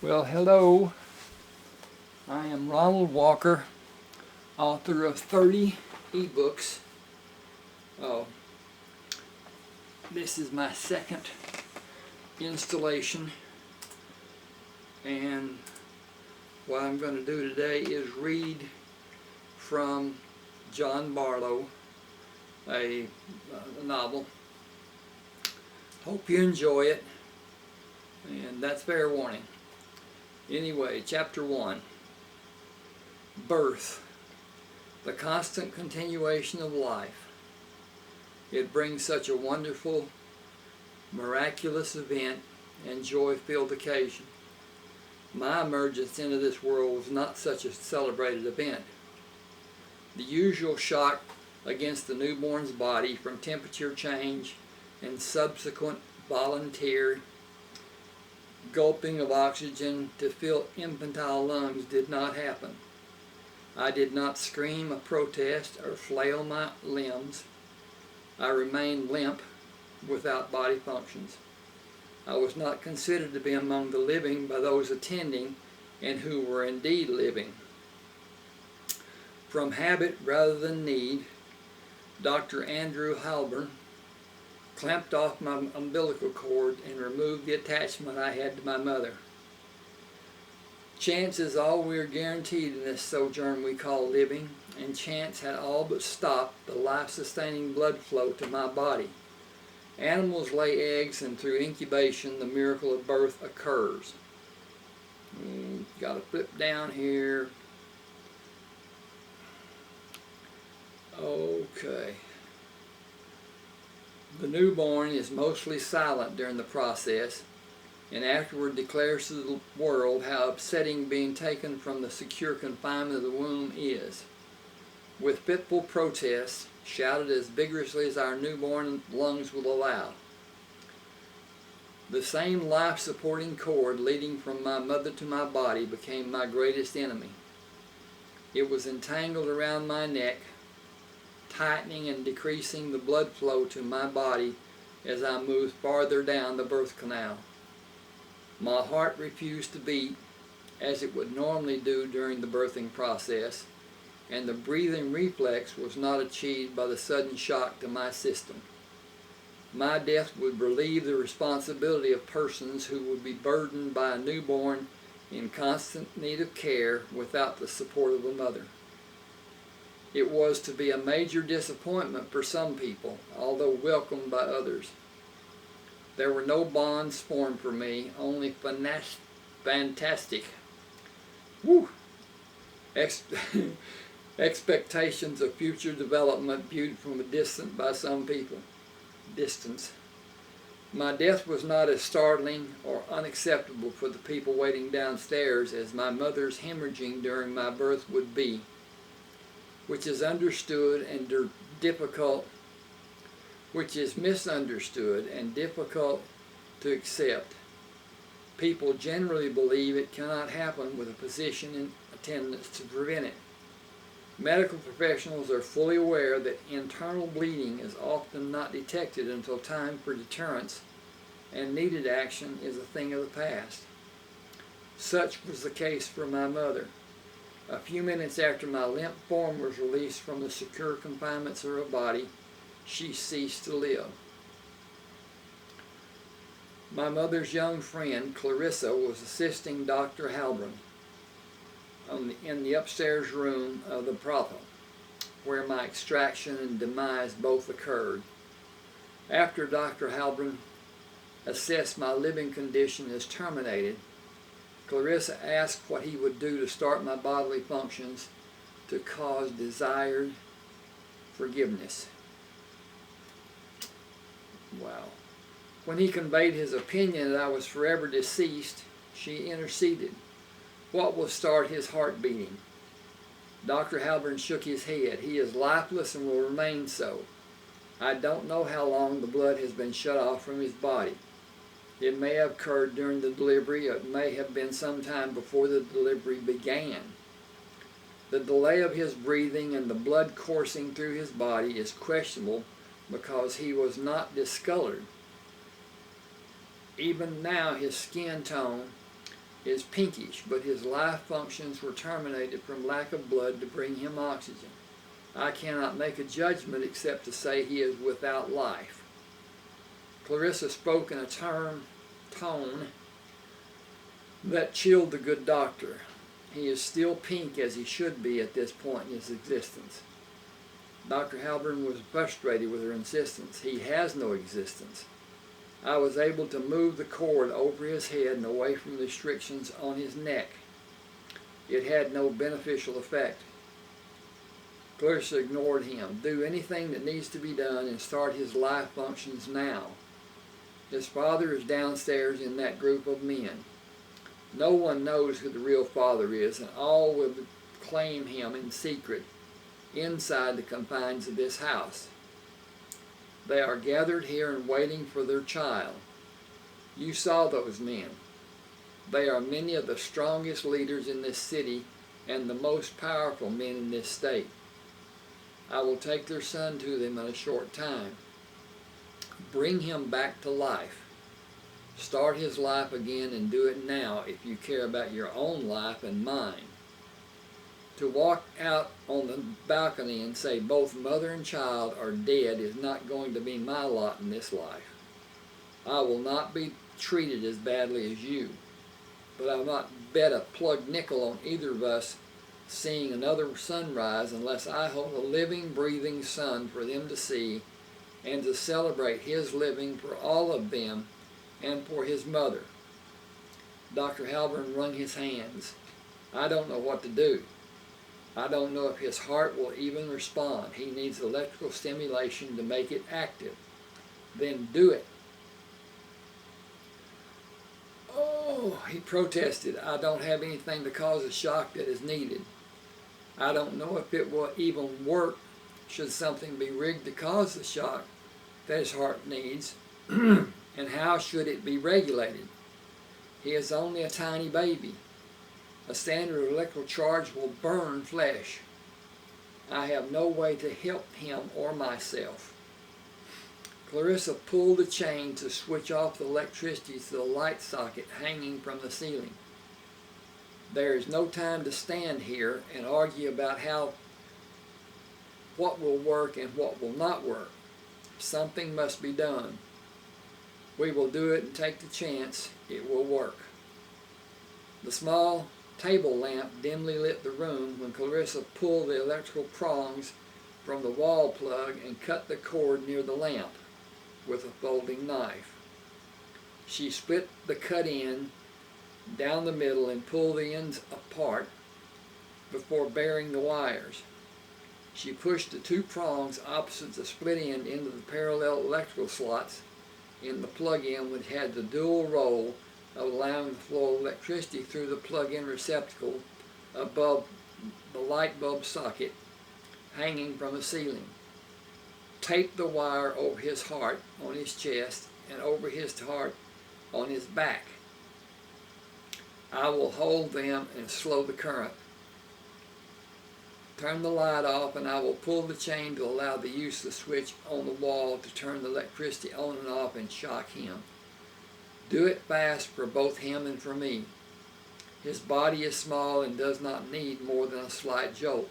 Well, hello. I am Ronald Walker, author of 30 ebooks. This is my second installation, and what I'm going to do today is read from Jon Bartleaux, a novel. Hope you enjoy it, and that's fair warning. Anyway, Chapter 1, Birth, the constant continuation of life. It brings such a wonderful, miraculous event and joy-filled occasion. My emergence into this world was not such a celebrated event. The usual shock against the newborn's body from temperature change and subsequent voluntary gulping of oxygen to fill infantile lungs did not happen. I did not scream a protest or flail my limbs. I remained limp, without body functions. I was not considered to be among the living by those attending and who were indeed living. From habit rather than need, Dr. Andrew Halburn clamped off my umbilical cord and removed the attachment I had to my mother. Chance is all we are guaranteed in this sojourn we call living, and chance had all but stopped the life-sustaining blood flow to my body. Animals lay eggs, and through incubation the miracle of birth occurs. Got to flip down here. Okay. The newborn is mostly silent during the process, and afterward declares to the world how upsetting being taken from the secure confinement of the womb is. With fitful protests, shouted as vigorously as our newborn lungs will allow. The same life-supporting cord leading from my mother to my body became my greatest enemy. It was entangled around my neck, tightening and decreasing the blood flow to my body as I moved farther down the birth canal. My heart refused to beat as it would normally do during the birthing process, and the breathing reflex was not achieved by the sudden shock to my system. My death would relieve the responsibility of persons who would be burdened by a newborn in constant need of care without the support of a mother. It was to be a major disappointment for some people, although welcomed by others. There were no bonds formed for me, only fantastic expectations of future development viewed from a distance by some people. My death was not as startling or unacceptable for the people waiting downstairs as my mother's hemorrhaging during my birth would be, which is misunderstood and difficult to accept. People generally believe it cannot happen with a physician in attendance to prevent it. Medical professionals are fully aware that internal bleeding is often not detected until time for deterrence and needed action is a thing of the past. Such was the case for my mother. A few minutes after my limp form was released from the secure confinements of her body, she ceased to live. My mother's young friend, Clarissa, was assisting Dr. Halburn in the upstairs room of the brothel, where my extraction and demise both occurred. After Dr. Halburn assessed my living condition as terminated, Clarissa asked what he would do to start my bodily functions to cause desired forgiveness. Wow. When he conveyed his opinion that I was forever deceased, she interceded. What will start his heart beating? Dr. Halburn shook his head. He is lifeless and will remain so. I don't know how long the blood has been shut off from his body. It may have occurred during the delivery, or it may have been sometime before the delivery began. The delay of his breathing and the blood coursing through his body is questionable because he was not discolored. Even now his skin tone is pinkish, but his life functions were terminated from lack of blood to bring him oxygen. I cannot make a judgment except to say he is without life." Clarissa spoke in a tone that chilled the good doctor. He is still pink as he should be at this point in his existence. Dr. Halburn was frustrated with her insistence. He has no existence. I was able to move the cord over his head and away from the restrictions on his neck. It had no beneficial effect. Clarissa ignored him. "Do anything that needs to be done and start his life functions now. His father is downstairs in that group of men. No one knows who the real father is, and all will claim him in secret inside the confines of this house. They are gathered here and waiting for their child. You saw those men. They are many of the strongest leaders in this city and the most powerful men in this state. I will take their son to them in a short time. Bring him back to life. Start his life again and do it now if you care about your own life and mine. To walk out on the balcony and say both mother and child are dead is not going to be my lot in this life. I will not be treated as badly as you, but I'll not bet a plug nickel on either of us seeing another sunrise unless I hold a living, breathing son for them to see and to celebrate his living for all of them and for his mother." Dr. Halburn wrung his hands. "I don't know what to do. I don't know if his heart will even respond. He needs electrical stimulation to make it active. Then do it." "Oh," he protested, "I don't have anything to cause the shock that is needed. I don't know if it will even work should something be rigged to cause the shock that his heart needs, and how should it be regulated? He is only a tiny baby. A standard electrical charge will burn flesh. I have no way to help him or myself." Clarissa pulled the chain to switch off the electricity to the light socket hanging from the ceiling. "There is no time to stand here and argue about what will work and what will not work. Something must be done. We will do it and take the chance it will work." The small table lamp dimly lit the room when Clarissa pulled the electrical prongs from the wall plug and cut the cord near the lamp with a folding knife. She split the cut end down the middle and pulled the ends apart before burying the wires. She pushed the two prongs opposite the split end into the parallel electrical slots in the plug-in, which had the dual role of allowing the flow of electricity through the plug-in receptacle above the light bulb socket hanging from the ceiling. Tape the wire over his heart on his chest and over his heart on his back. I will hold them and slow the current. Turn the light off and I will pull the chain to allow the use of the switch on the wall to turn the electricity on and off and shock him. Do it fast for both him and for me. His body is small and does not need more than a slight jolt."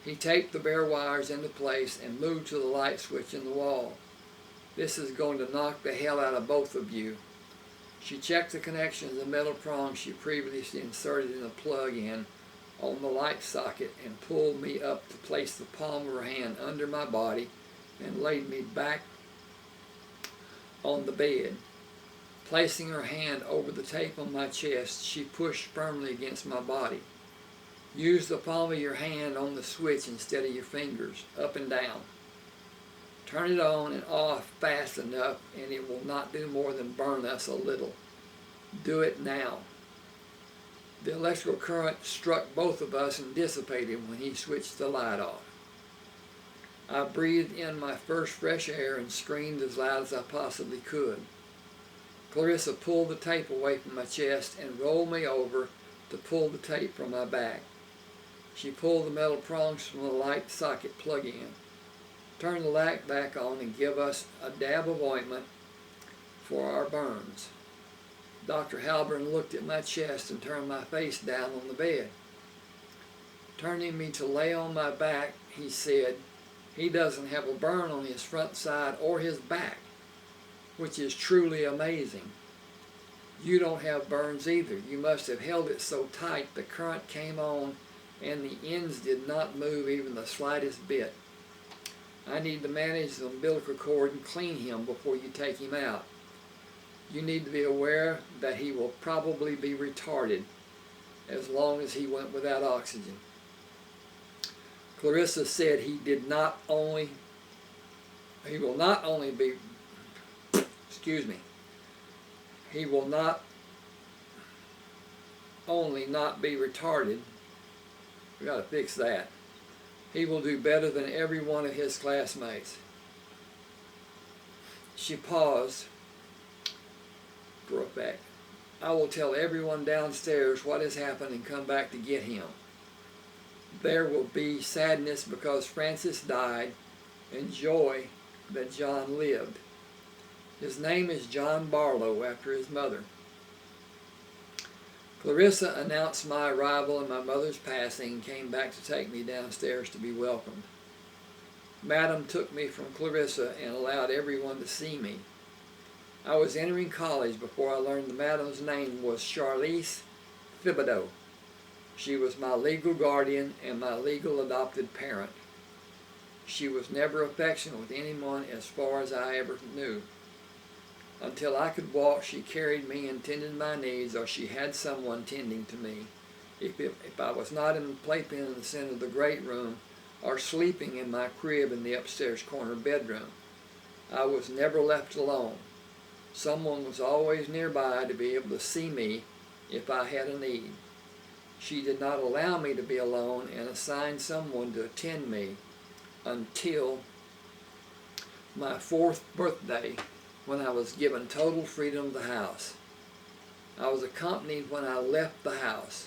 He taped the bare wires into place and moved to the light switch in the wall. "This is going to knock the hell out of both of you." She checked the connection of the metal prongs she previously inserted in the plug-in on the light socket and pulled me up to place the palm of her hand under my body and laid me back on the bed. Placing her hand over the tape on my chest, she pushed firmly against my body. "Use the palm of your hand on the switch instead of your fingers, up and down. Turn it on and off fast enough and it will not do more than burn us a little. Do it now." The electrical current struck both of us and dissipated when he switched the light off. I breathed in my first fresh air and screamed as loud as I possibly could. Clarissa pulled the tape away from my chest and rolled me over to pull the tape from my back. She pulled the metal prongs from the light socket plug-in. Turn the light back on and give us a dab of ointment for our burns. Dr. Halburn looked at my chest and turned my face down on the bed. Turning me to lay on my back, he said, "He doesn't have a burn on his front side or his back, which is truly amazing. You don't have burns either. You must have held it so tight the current came on and the ends did not move even the slightest bit. I need to manage the umbilical cord and clean him before you take him out. You need to be aware that he will probably be retarded as long as he went without oxygen." Clarissa said he will not only be, he will not only not be retarded, we got to fix that. He will do better than every one of his classmates. She paused for a fact. "I will tell everyone downstairs what has happened and come back to get him. There will be sadness because Francis died and joy that John lived. His name is Jon Bartleaux after his mother." Clarissa announced my arrival and my mother's passing and came back to take me downstairs to be welcomed. Madam took me from Clarissa and allowed everyone to see me. I was entering college before I learned the madam's name was Charlize Thibodeau. She was my legal guardian and my legal adopted parent. She was never affectionate with anyone as far as I ever knew. Until I could walk, she carried me and tended my needs, or she had someone tending to me. If I was not in the playpen in the center of the great room, or sleeping in my crib in the upstairs corner bedroom, I was never left alone. Someone was always nearby to be able to see me if I had a need. She did not allow me to be alone and assigned someone to attend me until my 4th birthday, when I was given total freedom of the house. I was accompanied when I left the house.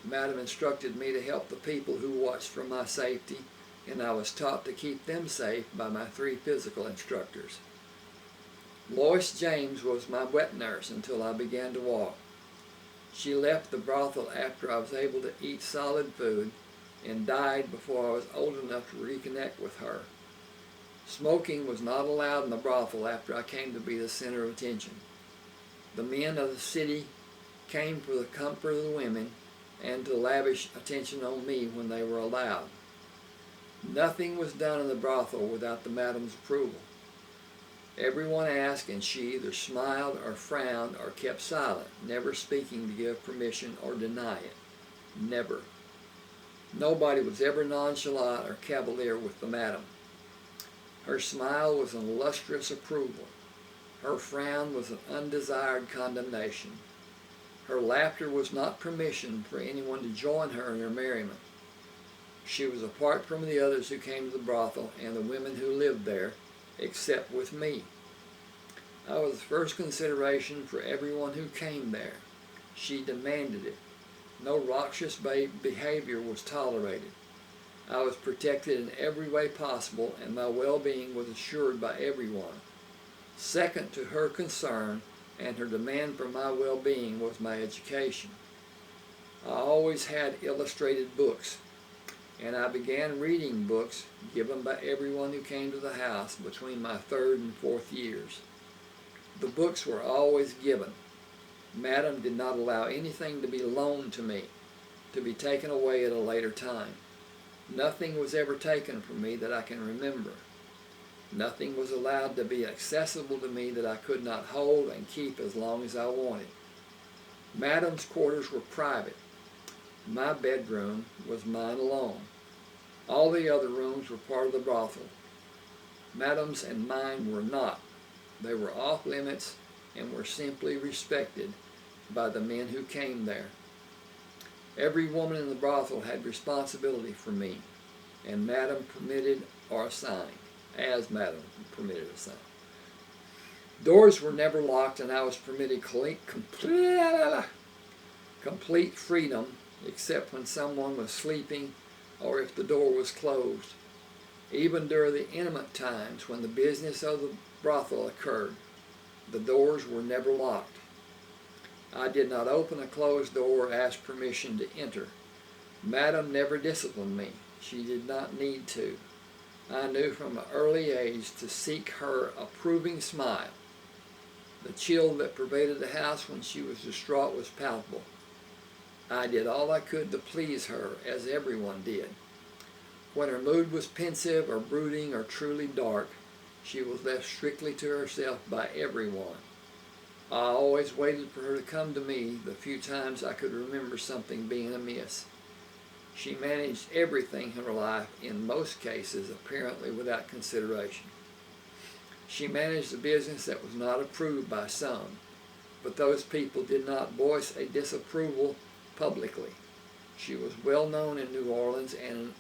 Madam instructed me to help the people who watched for my safety, and I was taught to keep them safe by my 3 physical instructors. Lois James was my wet nurse until I began to walk. She left the brothel after I was able to eat solid food and died before I was old enough to reconnect with her. Smoking was not allowed in the brothel after I came to be the center of attention. The men of the city came for the comfort of the women and to lavish attention on me when they were allowed. Nothing was done in the brothel without the madam's approval. Everyone asked, and she either smiled or frowned or kept silent, never speaking to give permission or deny it. Never. Nobody was ever nonchalant or cavalier with the madam. Her smile was an illustrious approval. Her frown was an undesired condemnation. Her laughter was not permission for anyone to join her in her merriment. She was apart from the others who came to the brothel and the women who lived there, except with me. I was the first consideration for everyone who came there. She demanded it. No raucous behavior was tolerated. I was protected in every way possible, and my well-being was assured by everyone. Second to her concern and her demand for my well-being was my education. I always had illustrated books, and I began reading books given by everyone who came to the house between my 3rd and 4th years. The books were always given. Madam did not allow anything to be loaned to me, to be taken away at a later time. Nothing was ever taken from me that I can remember. Nothing was allowed to be accessible to me that I could not hold and keep as long as I wanted. Madam's quarters were private. My bedroom was mine alone. All the other rooms were part of the brothel. Madam's and mine were not. They were off limits and were simply respected by the men who came there. Every woman in the brothel had responsibility for me, and Madam permitted or assigned, as Madam permitted or assigned. Doors were never locked, and I was permitted complete freedom, except when someone was sleeping or if the door was closed. Even during the intimate times when the business of the brothel occurred, the doors were never locked. I did not open a closed door or ask permission to enter. Madam never disciplined me. She did not need to. I knew from an early age to seek her approving smile. The chill that pervaded the house when she was distraught was palpable. I did all I could to please her, as everyone did. When her mood was pensive or brooding or truly dark, she was left strictly to herself by everyone. I always waited for her to come to me the few times I could remember something being amiss. She managed everything in her life, in most cases apparently without consideration. She managed a business that was not approved by some, but those people did not voice a disapproval publicly. She was well known in New Orleans, and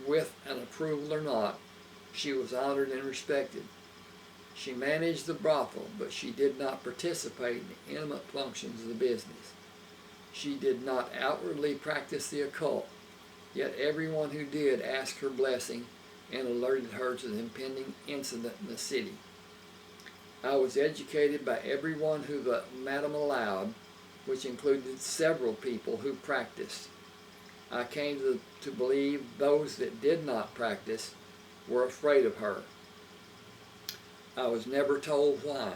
with an approval or not, she was honored and respected. She managed the brothel, but she did not participate in the intimate functions of the business. She did not outwardly practice the occult, yet everyone who did asked her blessing and alerted her to the impending incident in the city. I was educated by everyone who the madam allowed, which included several people who practiced. I came to believe those that did not practice were afraid of her. I was never told why.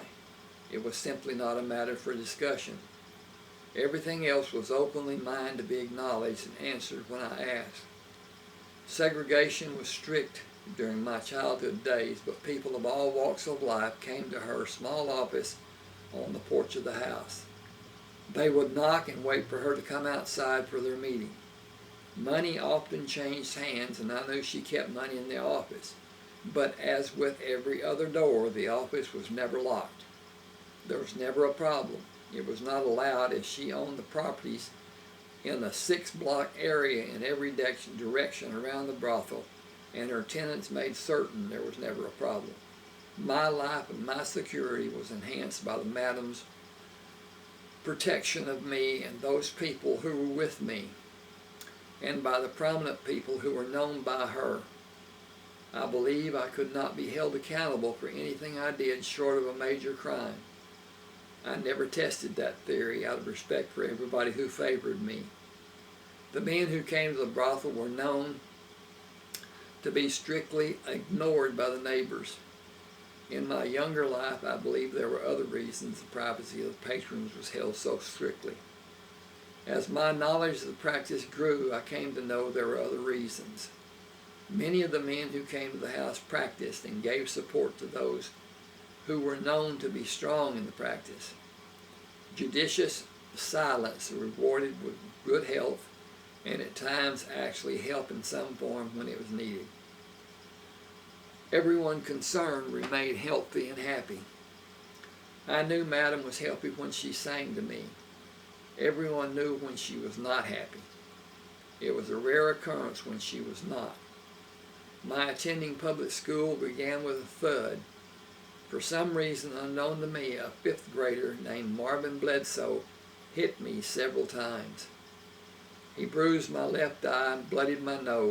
It was simply not a matter for discussion. Everything else was openly mine to be acknowledged and answered when I asked. Segregation was strict during my childhood days, but people of all walks of life came to her small office on the porch of the house. They would knock and wait for her to come outside for their meeting. Money often changed hands, and I knew she kept money in the office. But as with every other door, the office was never locked. There was never a problem. It was not allowed, as she owned the properties in a 6-block area in every direction around the brothel, and her tenants made certain there was never a problem. My life and my security was enhanced by the madam's protection of me and those people who were with me, and by the prominent people who were known by her. I believe I could not be held accountable for anything I did short of a major crime. I never tested that theory out of respect for everybody who favored me. The men who came to the brothel were known to be strictly ignored by the neighbors. In my younger life, I believe there were other reasons the privacy of the patrons was held so strictly. As my knowledge of the practice grew, I came to know there were other reasons. Many of the men who came to the house practiced and gave support to those who were known to be strong in the practice. Judicious silence rewarded with good health, and at times actually help in some form when it was needed. Everyone concerned remained healthy and happy. I knew Madam was happy when she sang to me. Everyone knew when she was not happy. It was a rare occurrence when she was not. My attending public school began with a thud. For some reason unknown to me, a 5th grader named Marvin Bledsoe hit me several times. He bruised my left eye and bloodied my nose.